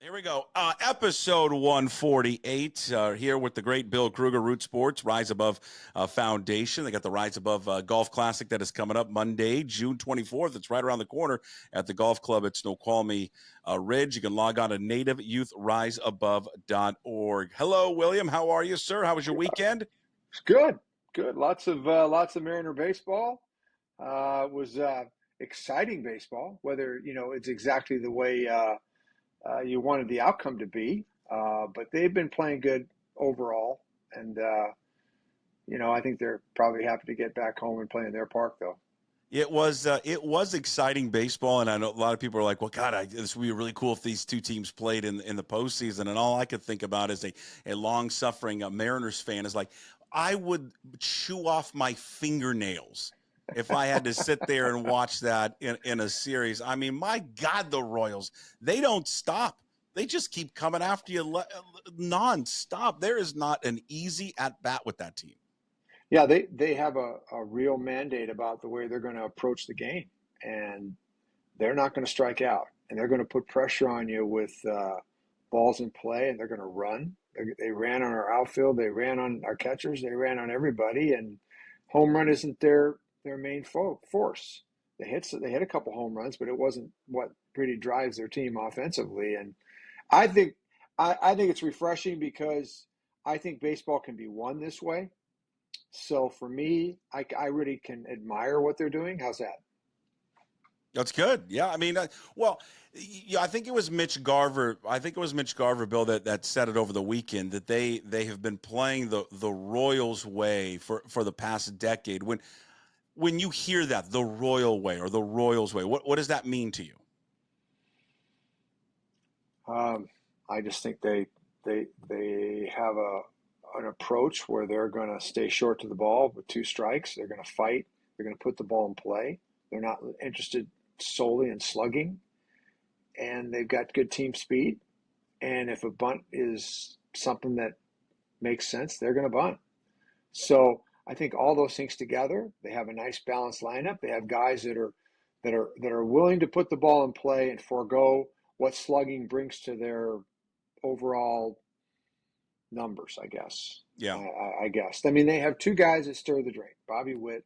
Here we go. Episode 148 here with the great Bill Krueger, Root Sports, Rise Above Foundation. They got the Rise Above Golf Classic that is coming up Monday, June 24th. It's right around the corner at the golf club at Snoqualmie Ridge. You can log on to nativeyouthriseabove.org. Hello, William. How are you, sir? How was your weekend? Good, good. Lots of Mariner baseball. It was exciting baseball. Whether it's exactly the way you wanted the outcome to be, but they've been playing good overall, and I think they're probably happy to get back home and play in their park, though. It was exciting baseball, and I know a lot of people are like, "Well, God, this would be really cool if these two teams played in the postseason." And all I could think about as a long suffering Mariners fan is like, I would chew off my fingernails if I had to sit there and watch that in a series. I mean, my God, the Royals, they don't stop. They just keep coming after you nonstop. There is not an easy at bat with that team. Yeah, they have a real mandate about the way they're going to approach the game, and they're not going to strike out, and they're going to put pressure on you with balls in play, and they're going to run. They ran on our outfield, they ran on our catchers, they ran on everybody, and home run isn't their main force. They hit a couple home runs, but it wasn't what really drives their team offensively. And I think I think it's refreshing because I think baseball can be won this way. So for me, I really can admire what they're doing. How's that? That's good. Yeah, I mean, well, yeah, I think it was Mitch Garver. I think it was Mitch Garver, Bill, that said it over the weekend that they have been playing the Royals way for the past decade. When you hear that, the Royal way or the Royals way, what does that mean to you? I just think they have an approach where they're going to stay short to the ball with two strikes. They're going to fight. They're going to put the ball in play. They're not interested solely in slugging, and they've got good team speed. And if a bunt is something that makes sense, they're going to bunt. So I think all those things together, they have a nice balanced lineup. They have guys that are willing to put the ball in play and forego what slugging brings to their overall numbers, I guess. Yeah. I guess. I mean, they have two guys that stir the drink, Bobby Witt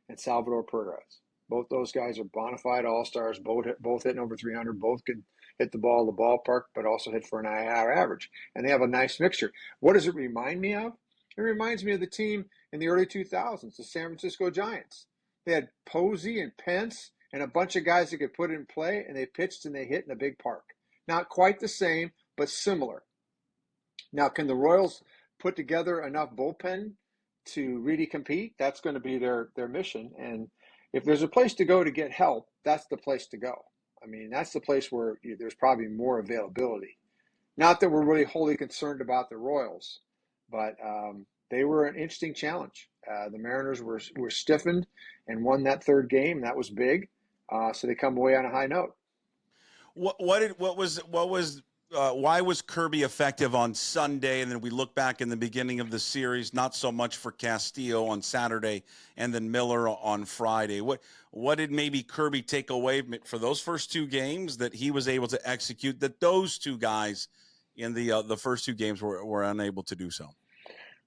and Salvador Perez. Both those guys are bona fide all-stars, both hitting over 300, both can hit the ball in the ballpark, but also hit for an IR average. And they have a nice mixture. What does it remind me of? It reminds me of the team in the early 2000s, the San Francisco Giants. They had Posey and Pence and a bunch of guys that could put it in play, and they pitched and they hit in a big park. Not quite the same, but similar. Now, can the Royals put together enough bullpen to really compete? That's going to be their mission. And if there's a place to go to get help, that's the place to go. I mean, that's the place where there's probably more availability. Not that we're really wholly concerned about the Royals, but they were an interesting challenge. The Mariners were stiffened and won that third game. That was big. So they come away on a high note. Why was Kirby effective on Sunday? And then we look back in the beginning of the series, not so much for Castillo on Saturday and then Miller on Friday. What did maybe Kirby take away for those first two games that he was able to execute that those two guys in the first two games were unable to do so?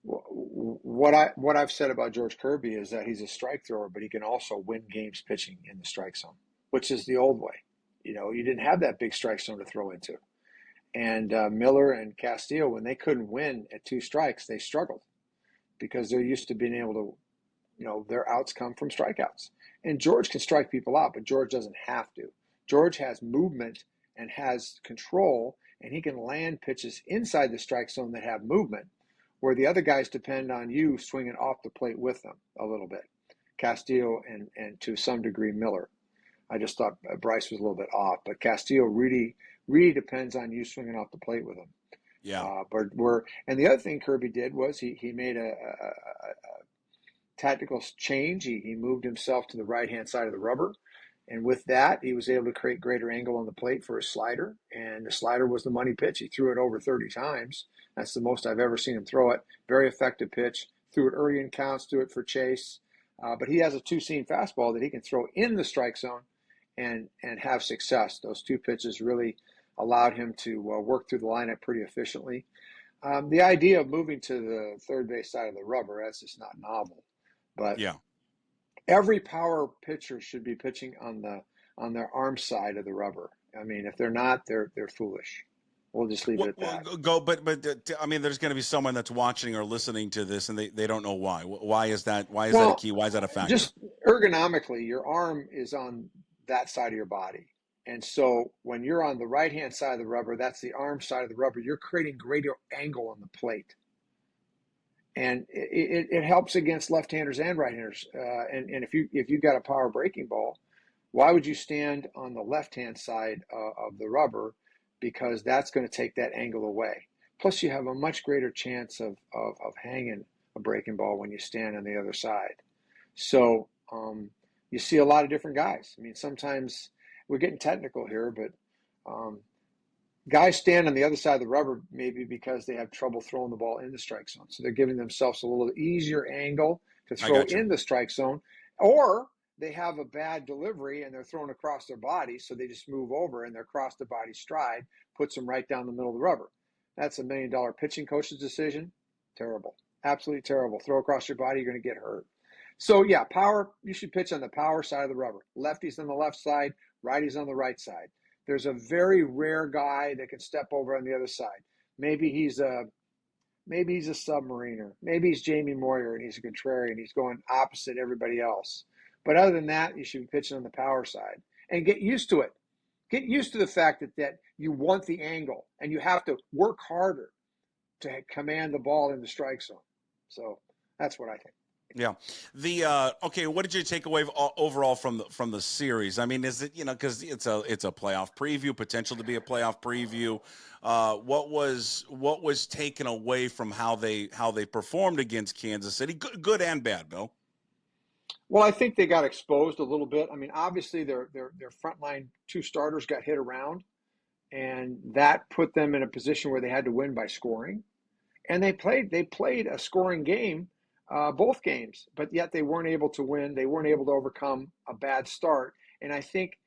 What I've said about George Kirby is that he's a strike thrower, but he can also win games pitching in the strike zone, which is the old way. You didn't have that big strike zone to throw into. And Miller and Castillo, when they couldn't win at two strikes, they struggled because they're used to being able to, their outs come from strikeouts. And George can strike people out, but George doesn't have to. George has movement and has control, and he can land pitches inside the strike zone that have movement, where the other guys depend on you swinging off the plate with them a little bit. Castillo and to some degree Miller. I just thought Bryce was a little bit off, but Castillo really depends on you swinging off the plate with him. Yeah. And the other thing Kirby did was he made a tactical change. He moved himself to the right-hand side of the rubber, and with that, he was able to create greater angle on the plate for his slider, and the slider was the money pitch. He threw it over 30 times. That's the most I've ever seen him throw it. Very effective pitch. Threw it early in counts, threw it for chase. But he has a two-seam fastball that he can throw in the strike zone and have success. Those two pitches really allowed him to work through the lineup pretty efficiently. The idea of moving to the third base side of the rubber, that's just not novel. But Yeah. every power pitcher should be pitching on their arm side of the rubber. I mean, if they're not, they're foolish. We'll just leave it at Well, that. go, but I mean, there's going to be someone that's watching or listening to this, and they don't know why. Why is that? Why is that a Well, key? Why is that a factor? just ergonomically, your arm is on that side of your body. And so when you're on the right-hand side of the rubber, that's the arm side of the rubber, you're creating greater angle on the plate. And it helps against left-handers and right-handers. And if you got a power breaking ball, why would you stand on the left-hand side of the rubber? Because that's going to take that angle away. Plus, you have a much greater chance of hanging a breaking ball when you stand on the other side. So you see a lot of different guys. I mean, sometimes we're getting technical here, but guys stand on the other side of the rubber maybe because they have trouble throwing the ball in the strike zone. So they're giving themselves a little easier angle to I throw got you. in the strike zone, or they have a bad delivery and they're thrown across their body, so they just move over and their cross the body stride puts them right down the middle of the rubber. That's $1 million pitching coach's decision. Terrible. Absolutely terrible. Throw across your body, you're going to get hurt. So, yeah, power, you should pitch on the power side of the rubber. Lefties on the left side, righties on the right side. There's a very rare guy that can step over on the other side. Maybe he's a submariner. Maybe he's Jamie Moyer and he's a contrarian. He's going opposite everybody else. But other than that, you should be pitching on the power side and get used to it. Get used to the fact that you want the angle and you have to work harder to command the ball in the strike zone. So that's what I think. Yeah. The okay, what did you take away overall from the series? I mean, is it, because it's a playoff preview, potential to be a playoff preview. What was taken away from how they performed against Kansas City, good and bad, Bill? Well, I think they got exposed a little bit. I mean, obviously their frontline two starters got hit around, and that put them in a position where they had to win by scoring. And they played a scoring game, both games, but yet they weren't able to win. They weren't able to overcome a bad start. And I think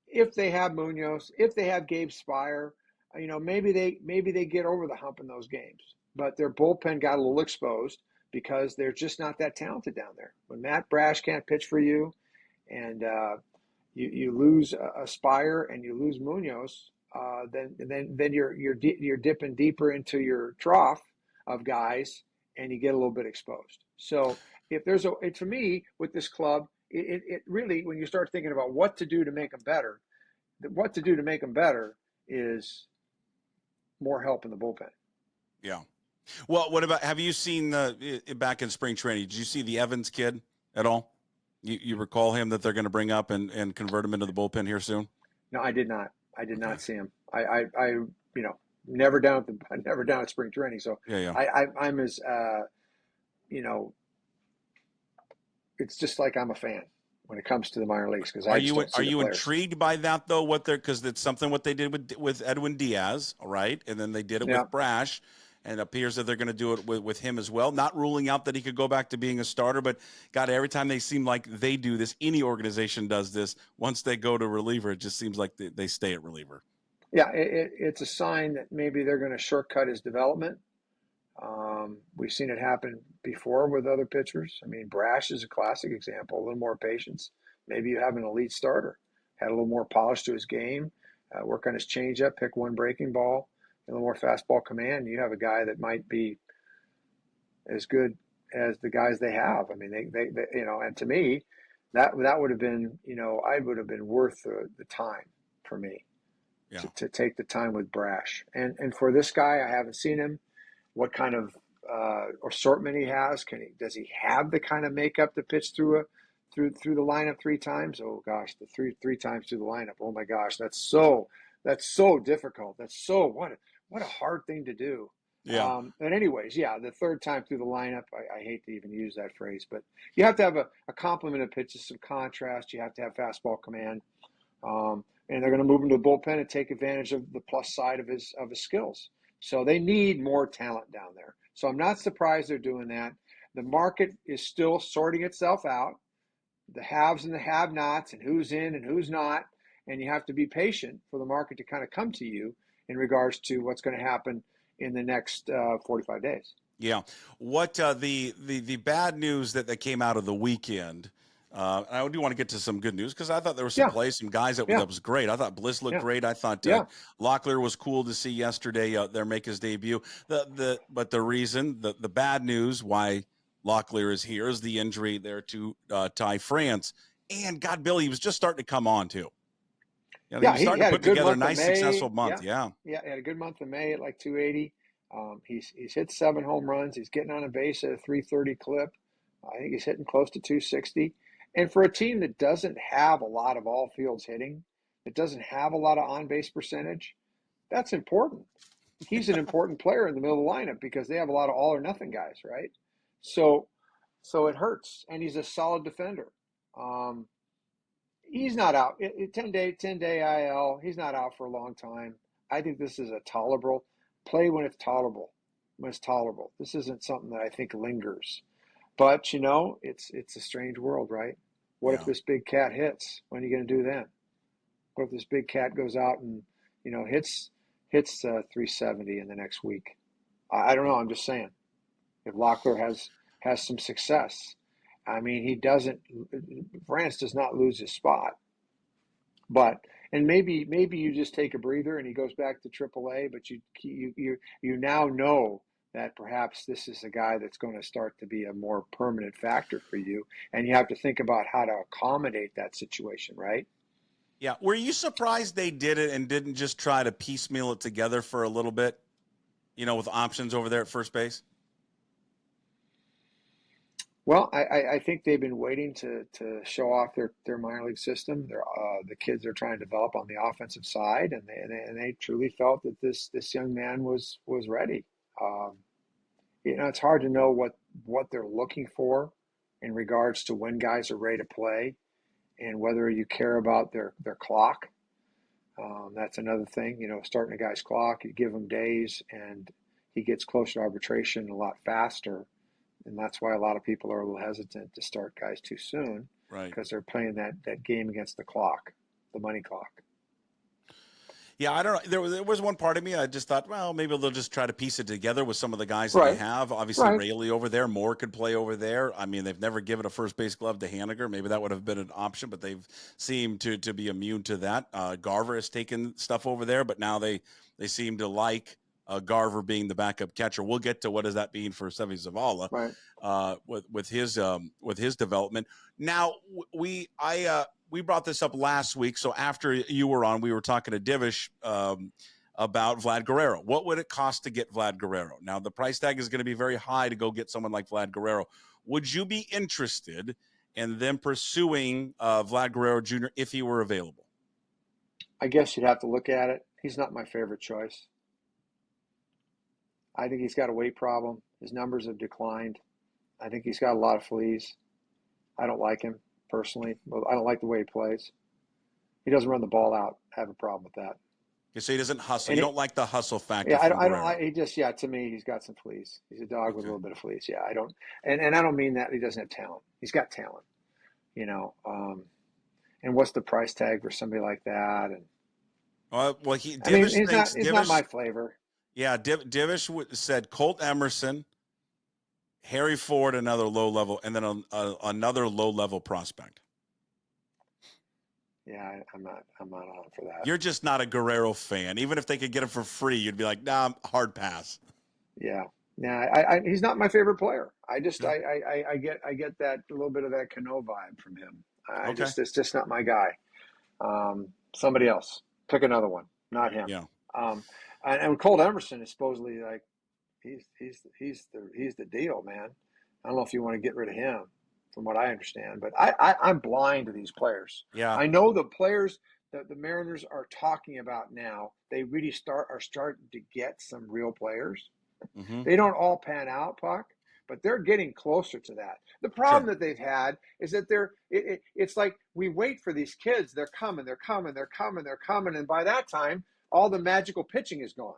if they have Munoz, if they have Gabe Spire, maybe they get over the hump in those games. But their bullpen got a little exposed because they're just not that talented down there. When Matt Brash can't pitch for you, and you lose a Spire and you lose Munoz, then you're dipping deeper into your trough of guys, and you get a little bit exposed. So if there's for me with this club, it really, when you start thinking about what to do to make them better, is more help in the bullpen. Yeah. Well, what about, have you seen back in spring training? Did you see the Evans kid at all? You recall him that they're going to bring up and convert him into the bullpen here soon? No, I did not. I did not see him. I never down at spring training. So Yeah. I'm as it's just like I'm a fan when it comes to the minor leagues, because Are you intrigued by that though? Because it's something what they did with Edwin Diaz, all right, and then they did it with Brash, and it appears that they're going to do it with him as well. Not ruling out that he could go back to being a starter, but God, every time they seem like they do this, any organization does this. Once they go to reliever, it just seems like they stay at reliever. Yeah, it's a sign that maybe they're going to shortcut his development. We've seen it happen before with other pitchers. I mean, Brash is a classic example. A little more patience. Maybe you have an elite starter, had a little more polish to his game, work on his changeup, pick one breaking ball, a little more fastball command. You have a guy that might be as good as the guys they have. I mean, they and to me, that would have been, I would have been worth the time for me. Yeah. To take the time with Brash. And for this guy, I haven't seen him. What kind of assortment he has? Does he have the kind of makeup to pitch through the lineup 3 times? Oh gosh, the three times through the lineup. Oh my gosh, that's so difficult. That's so what a hard thing to do. Yeah. And anyways, yeah, the 3rd time through the lineup, I hate to even use that phrase, but you have to have a complement of pitches, some contrast. You have to have fastball command. And they're going to move him to the bullpen and take advantage of the plus side of his skills. So they need more talent down there. So I'm not surprised they're doing that. The market is still sorting itself out, the haves and the have-nots, and who's in and who's not. and you have to be patient for the market to kind of come to you in regards to what's going to happen in the next 45 days. Yeah. What the bad news that came out of the weekend? I do want to get to some good news because I thought there was some Yeah, plays, some guys that yeah, was great. I thought Bliss looked yeah, great. I thought yeah. Locklear was cool to see yesterday there make his debut. But the reason the bad news why Locklear is here is the injury there to Ty France. And God, Billy, he was just starting to come on too. You know, he Yeah, was he starting to had a put good together a month of nice, successful May. month. Yeah, Yeah. yeah, he had a good month of May at like 280. He's hit 7 home runs. He's getting on a base at a 330 clip. I think he's hitting close to 260. And for a team that doesn't have a lot of all fields hitting, that doesn't have a lot of on base percentage, that's important. He's an important player in the middle of the lineup because they have a lot of all or nothing guys, right? So, so it hurts, and he's a solid defender. Um, he's not out. 10-day IL. He's not out for a long time. I think this is a tolerable play when it's tolerable. When it's tolerable. This isn't something that I think lingers. But it's a strange world, right? What if Yeah. this big cat hits? When are you going to do then? What if this big cat goes out and hits 370 in the next week? I don't know. I'm just saying. If Locklear has some success, I mean, he doesn't. France does not lose his spot, but and maybe you just take a breather and he goes back to AAA. But you now know that perhaps this is a guy that's going to start to be a more permanent factor for you, and you have to think about how to accommodate that situation, right? Yeah. Were you surprised they did it and didn't just try to piecemeal it together for a little bit, with options over there at first base? Well, I think they've been waiting to show off their minor league system. The kids are trying to develop on the offensive side, and they truly felt that this young man was ready. Um, it's hard to know what they're looking for in regards to when guys are ready to play, and whether you care about their clock. That's another thing. Starting a guy's clock, you give him days, and he gets closer to arbitration a lot faster. And that's why a lot of people are a little hesitant to start guys too soon, Right. because they're playing that game against the clock, the money clock. Yeah, I don't know. There was one part of me I just thought, well, maybe they'll just try to piece it together with some of the guys that they Right, have. Obviously, right. Raleigh over there, Moore could play over there. I mean, they've never given a first base glove to Haniger. Maybe that would have been an option, but they've seemed to be immune to that. Garver has taken stuff over there, but now they seem to like Garver being the backup catcher. We'll get to what does that mean for Sevi Zavala Right. with his development. Now we brought this up last week. So after you were on, we were talking to Divish about Vlad Guerrero. What would it cost to get Vlad Guerrero? Now, the price tag is going to be very high to go get someone like Vlad Guerrero. Would you be interested in them pursuing Vlad Guerrero Jr. if he were available? I guess you'd have to look at it. He's not my favorite choice. I think he's got a weight problem. His numbers have declined. I think he's got a lot of fleas. I don't like him personally. Well, I don't like the way he plays. He doesn't run the ball out. I have a problem with that. So he doesn't hustle. And You don't like the hustle factor. Yeah, from I don't Guerrero. like. He just, yeah. To me, he's got some fleas. He's a dog with a Okay. little bit of fleas. Yeah, I don't, and I don't mean that he doesn't have talent. He's got talent, And what's the price tag for somebody like that? And Well, I mean, Divish thinks he's not my flavor. Yeah, Divish said Colt Emerson, Harry Ford, another low level, and then another low level prospect. Yeah, I'm not on for that. You're just not a Guerrero fan. Even if they could get him for free, you'd be like, nah, hard pass. Yeah, he's not my favorite player. I just, Yeah. I get that a little bit of that Cano vibe from him. Okay. It's just not my guy. Somebody else, pick another one, not him. Yeah. And Colt Emerson is supposedly like he's the deal, man. I don't know if you want to get rid of him, from what I understand, but I'm blind to these players. Yeah. I know the players that the Mariners are talking about now. They really are starting to get some real players. Mm-hmm. They don't all pan out, Puck, but they're getting closer to that. The problem that they've had is that it's like we wait for these kids. They're coming, and by that time, all the magical pitching is gone.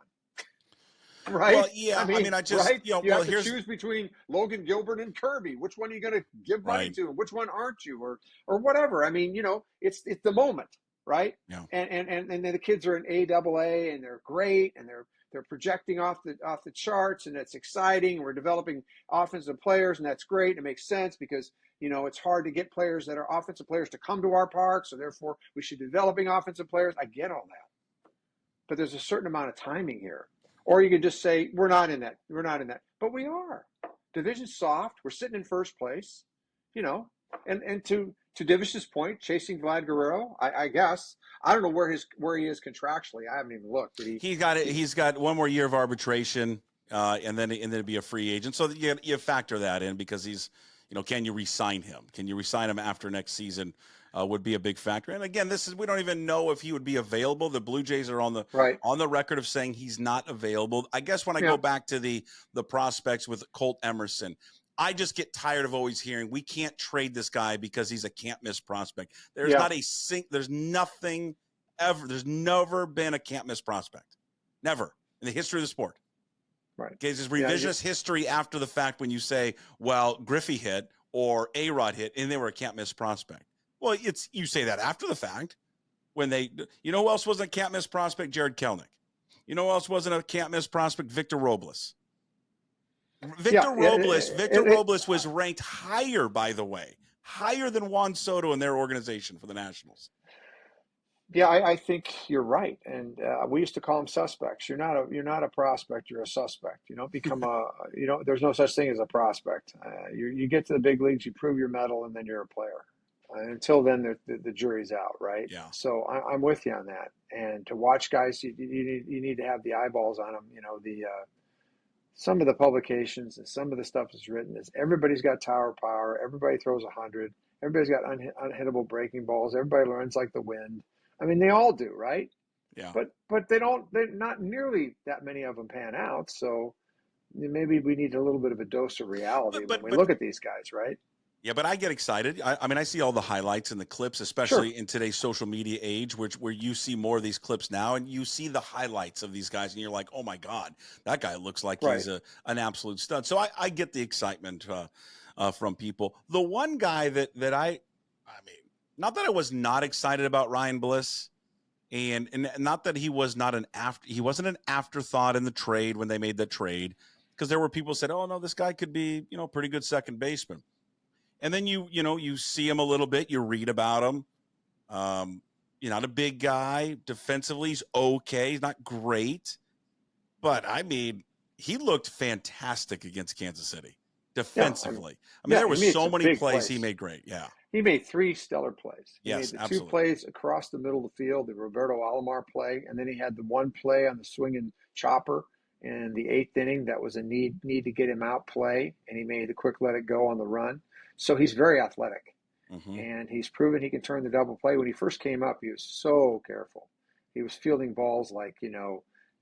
Right? Well, yeah. I mean, I just right? You have to here's choose between Logan Gilbert and Kirby. Which one are you going to give money right. to, and which one aren't you, or whatever? I mean, it's the moment. right? Yeah. And then the kids are in AAA and they're great and they're projecting off the charts and it's exciting. We're developing offensive players and that's great. It makes sense because it's hard to get players that are offensive players to come to our park, so therefore we should be developing offensive players. I get all that, but there's a certain amount of timing here. Or you could just say we're not in that. We're not in that, but we are. Division's soft. We're sitting in first place, and to Divish's point, chasing Vlad Guerrero, I guess I don't know where he is contractually. I haven't even looked. But he's got one more year of arbitration, and then it'd be a free agent. So you factor that in because he's, can you re-sign him? Can you re-sign him after next season? Would be a big factor. And again, we don't even know if he would be available. The Blue Jays are on the record of saying he's not available. I guess when I go back to the prospects with Colt Emerson, I just get tired of always hearing we can't trade this guy because he's a can't miss prospect. There's there's nothing ever. There's never been a can't miss prospect. Never in the history of the sport. Right. Okay, this is revisionist history after the fact when you say, well, Griffey hit or A-Rod hit and they were a can't miss prospect. Well, you say that after the fact when who else wasn't a can't miss prospect? Jared Kelnick. Who else wasn't a can't miss prospect? Victor Robles. Victor Robles was ranked higher, by the way, higher than Juan Soto in their organization for the Nationals. Yeah, I think you're right, and we used to call them suspects. You're not a prospect. You're a suspect. You don't become there's no such thing as a prospect. You get to the big leagues, you prove your mettle, and then you're a player. Until then, the jury's out, right? Yeah. So I'm with you on that. And to watch guys, you need to have the eyeballs on them. Some of the publications and some of the stuff that's written is everybody's got tower power. Everybody throws 100. Everybody's got unhittable breaking balls. Everybody runs like the wind. I mean, they all do, right? Yeah. But they're not nearly that many of them pan out. So maybe we need a little bit of a dose of reality when we look at these guys, right? Yeah, but I get excited. I see all the highlights and the clips, especially in today's social media age, where you see more of these clips now, and you see the highlights of these guys, and you're like, oh my God, that guy looks like he's an absolute stud. So I get the excitement from people. The one guy that not that I was not excited about Ryan Bliss, and not that he was not he wasn't an afterthought in the trade when they made the trade, because there were people who said, oh no, this guy could be pretty good second baseman. And then you see him a little bit, you read about him. Not a big guy. Defensively, he's okay. He's not great. But, he looked fantastic against Kansas City defensively. There were so many plays he made great. Yeah. He made 3 stellar plays. He made the absolutely. 2 plays across the middle of the field, the Roberto Alomar play, and then he had the 1 play on the swinging chopper in the 8th inning that was a need to get him out play, and he made the quick let it go on the run. So he's very athletic, and he's proven he can turn the double play. When he first came up, he was so careful. He was fielding balls like,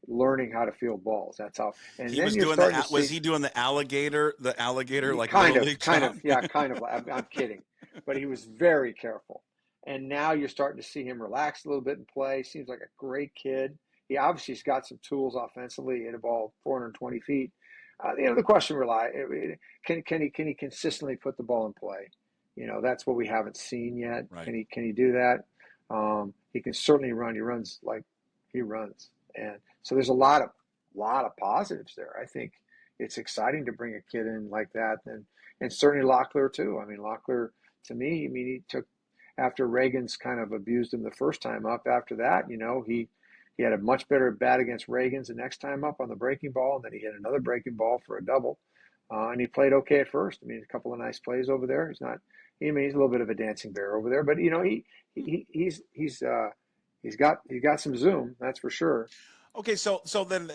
learning how to field balls. That's how. And he then was doing was he doing the alligator like kind of. Yeah, kind of. I'm kidding, but he was very careful. And now you're starting to see him relax a little bit and play. Seems like a great kid. He obviously has got some tools offensively. Hit a ball 420 feet. The question can he consistently put the ball in play? That's what we haven't seen yet. Right. Can he do that? He can certainly run. He runs like he runs, and so there's a lot of positives there. I think it's exciting to bring a kid in like that, and certainly Locklear too. Locklear to me, he took after Reagan's kind of abused him the first time up. After that, he had a much better bat against Reagan's the next time up on the breaking ball, and then he hit another breaking ball for a double. And he played okay at first. A couple of nice plays over there. He's not. He's a little bit of a dancing bear over there, but he's got some zoom. That's for sure. Okay, so then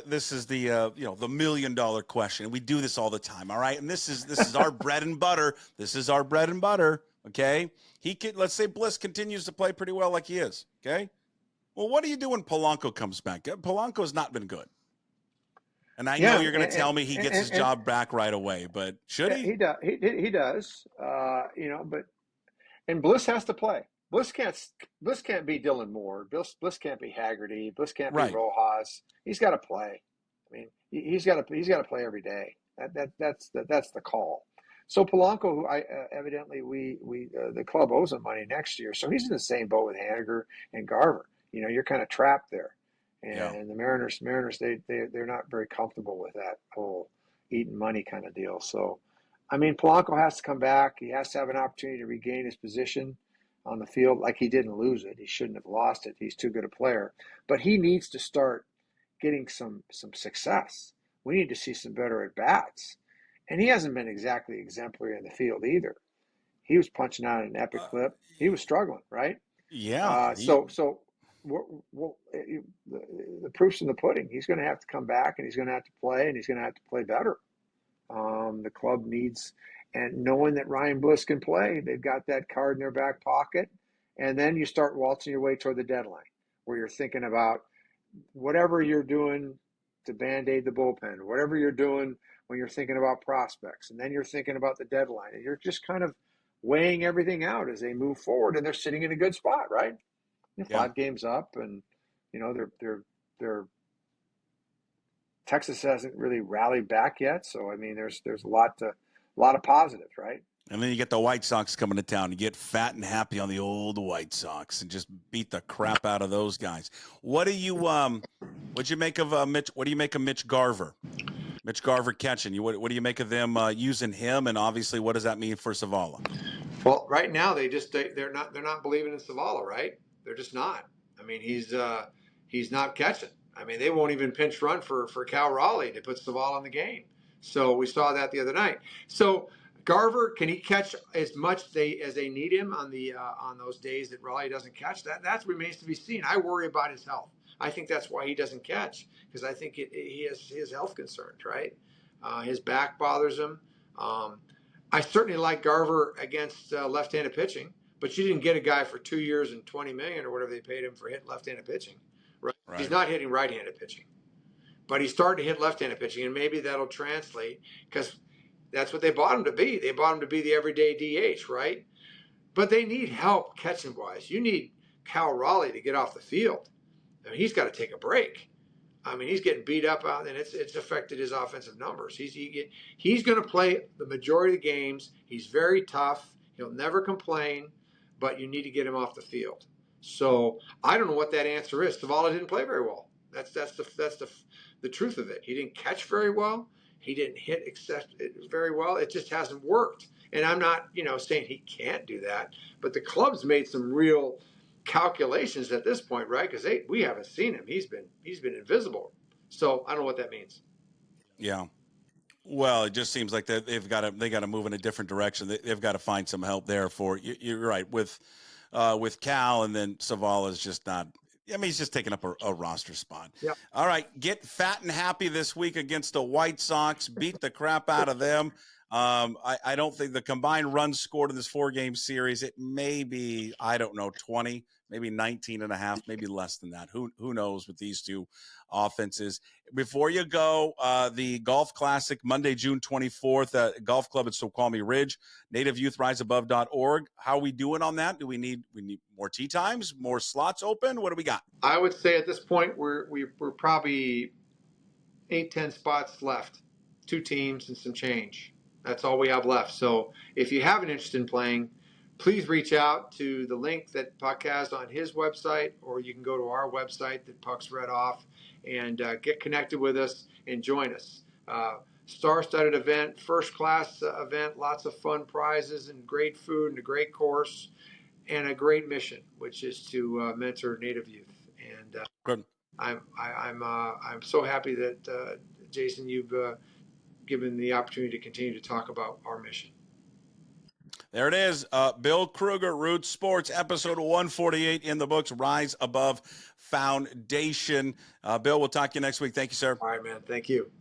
this is the the $1 million question. We do this all the time, all right? And this is our bread and butter. This is our bread and butter. Okay, let's say Bliss continues to play pretty well like he is. Okay. Well, what do you do when Polanco comes back? Polanco has not been good. And I know you're going to tell me he gets his job back right away, but should he? He does. But Bliss has to play. Bliss can't be Dylan Moore. Bliss can't be Haggerty. Bliss can't be Rojas. He's got to play. He's got to play every day. That's the call. So Polanco, who evidently the club owes him money next year, so he's in the same boat with Haniger and Garver. You're kind of trapped there, Yeah. and the Mariners, they're not very comfortable with that whole eating money kind of deal. So, I mean, Polanco has to come back. He has to have an opportunity to regain his position on the field. Like, he didn't lose it. He shouldn't have lost it. He's too good a player, but he needs to start getting some success. We need to see some better at bats. And he hasn't been exactly exemplary in the field either. He was punching out an epic clip. He was struggling, right? Yeah. The proof's in the pudding. He's going to have to come back, and he's going to have to play, and he's going to have to play better. The club needs, and knowing that Ryan Bliss can play, they've got that card in their back pocket. And then you start waltzing your way toward the deadline, where you're thinking about whatever you're doing to band-aid the bullpen, whatever you're doing when you're thinking about prospects, and then you're thinking about the deadline, and you're just kind of weighing everything out as they move forward, and they're sitting in a good spot, right? 5 games up, and they're Texas hasn't really rallied back yet, so I mean, there's a lot of positives, right? And then you get the White Sox coming to town. You get fat and happy on the old White Sox and just beat the crap out of those guys. What'd you make of Mitch? What do you make of Mitch Garver? Mitch Garver catching you. What do you make of them using him? And obviously, what does that mean for Zavala? Well, right now they're not believing in Zavala, right? They're just not. I mean, he's not catching. I mean, they won't even pinch run for Cal Raleigh to put Zavala in the game. So we saw that the other night. So Garver, can he catch as much as they need him on those days that Raleigh doesn't catch? That remains to be seen. I worry about his health. I think that's why he doesn't catch, because I think he has health concerns, right? His back bothers him. I certainly like Garver against left-handed pitching, but you didn't get a guy for 2 years and $20 million or whatever they paid him for hitting left-handed pitching. Right? He's not hitting right-handed pitching, but he's starting to hit left-handed pitching, and maybe that'll translate, because that's what they bought him to be. They bought him to be the everyday DH, right? But they need help catching-wise. You need Cal Raleigh to get off the field. I mean, he's got to take a break. I mean, he's getting beat up out, and it's affected his offensive numbers. He's going to play the majority of the games. He's very tough. He'll never complain, but you need to get him off the field. So I don't know what that answer is. Zavala didn't play very well. That's the truth of it. He didn't catch very well. He didn't hit very well. It just hasn't worked. And I'm not, saying he can't do that, but the club's made some real calculations at this point, right? Because we haven't seen him. He's been invisible. So I don't know what that means. Yeah. Well, it just seems like they got to move in a different direction. They've got to find some help there for you're right with Cal, and then Zavala is just not. I mean, he's just taking up a roster spot. Yep. All right, get fat and happy this week against the White Sox. Beat the crap out of them. I don't think the combined runs scored in this 4-game series, it may be, 20, maybe 19 and a half, maybe less than that. Who knows with these two offenses. Before you go, the Golf Classic, Monday, June 24th, Golf Club at Snoqualmie Ridge, nativeyouthriseabove.org. How are we doing on that? Do we need more tee times, more slots open? What do we got? I would say at this point, we're probably 8-10 spots left, 2 teams and some change. That's all we have left. So if you have an interest in playing, please reach out to the link that Puck has on his website, or you can go to our website that Puck's read off and get connected with us and join us. Star-studded event, first-class event, lots of fun prizes and great food and a great course and a great mission, which is to mentor Native youth. And Good. I'm so happy that Jason, you've given the opportunity to continue to talk about our mission. There it is. Bill Krueger, Roots Sports, episode 148 in the books, Rise Above Foundation. Bill, we'll talk to you next week. Thank you, sir. All right, man. Thank you.